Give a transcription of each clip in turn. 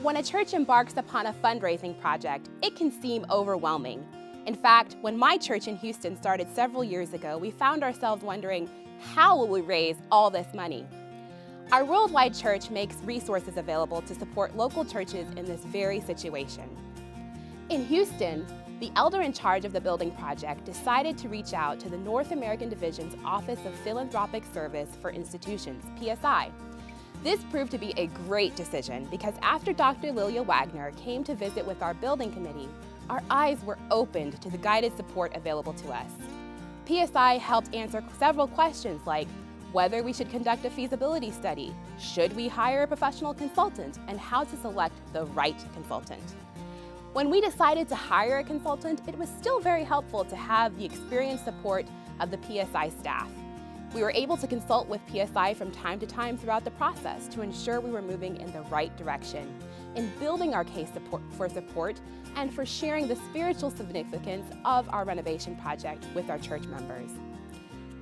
When a church embarks upon a fundraising project, it can seem overwhelming. In fact, when my church in Houston started several years ago, we found ourselves wondering, how will we raise all this money? Our worldwide church makes resources available to support local churches in this very situation. In Houston, the elder in charge of the building project decided to reach out to the North American Division's Office of Philanthropic Service for Institutions, PSI. This proved to be a great decision because after Dr. Lilia Wagner came to visit with our building committee, our eyes were opened to the guided support available to us. PSI helped answer several questions like whether we should conduct a feasibility study, should we hire a professional consultant, and how to select the right consultant. When we decided to hire a consultant, it was still very helpful to have the experienced support of the PSI staff. We were able to consult with PSI from time to time throughout the process to ensure we were moving in the right direction, in building our case for support, and for sharing the spiritual significance of our renovation project with our church members.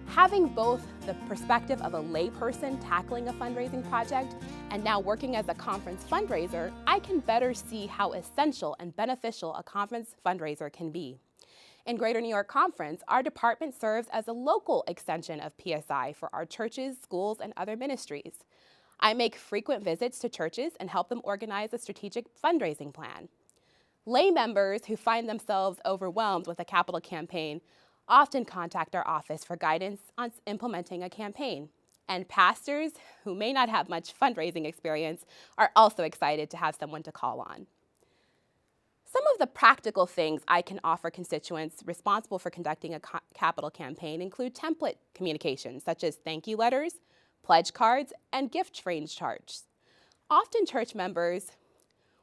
Having both the perspective of a layperson tackling a fundraising project and now working as a conference fundraiser, I can better see how essential and beneficial a conference fundraiser can be. In Greater New York Conference, our department serves as a local extension of PSI for our churches, schools, and other ministries. I make frequent visits to churches and help them organize a strategic fundraising plan. Lay members who find themselves overwhelmed with a capital campaign often contact our office for guidance on implementing a campaign. And pastors who may not have much fundraising experience are also excited to have someone to call on. Some of the practical things I can offer constituents responsible for conducting a capital campaign include template communications such as thank you letters, pledge cards, and gift range charts. Often church members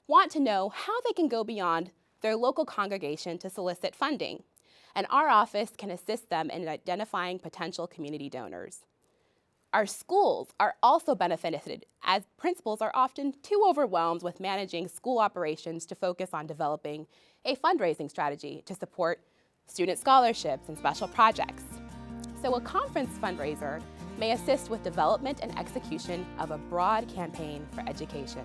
want to know how they can go beyond their local congregation to solicit funding, and our office can assist them in identifying potential community donors. Our schools are also benefited as principals are often too overwhelmed with managing school operations to focus on developing a fundraising strategy to support student scholarships and special projects. So a conference fundraiser may assist with development and execution of a broad campaign for education.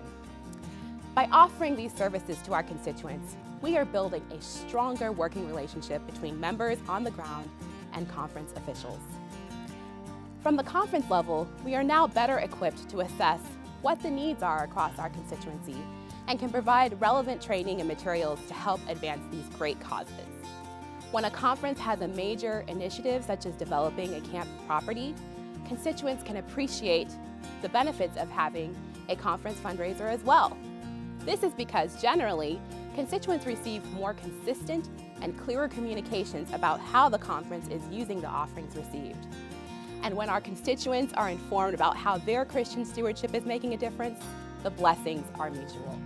By offering these services to our constituents, we are building a stronger working relationship between members on the ground and conference officials. From the conference level, we are now better equipped to assess what the needs are across our constituency and can provide relevant training and materials to help advance these great causes. When a conference has a major initiative such as developing a camp property, constituents can appreciate the benefits of having a conference fundraiser as well. This is because generally, constituents receive more consistent and clearer communications about how the conference is using the offerings received. And when our constituents are informed about how their Christian stewardship is making a difference, the blessings are mutual.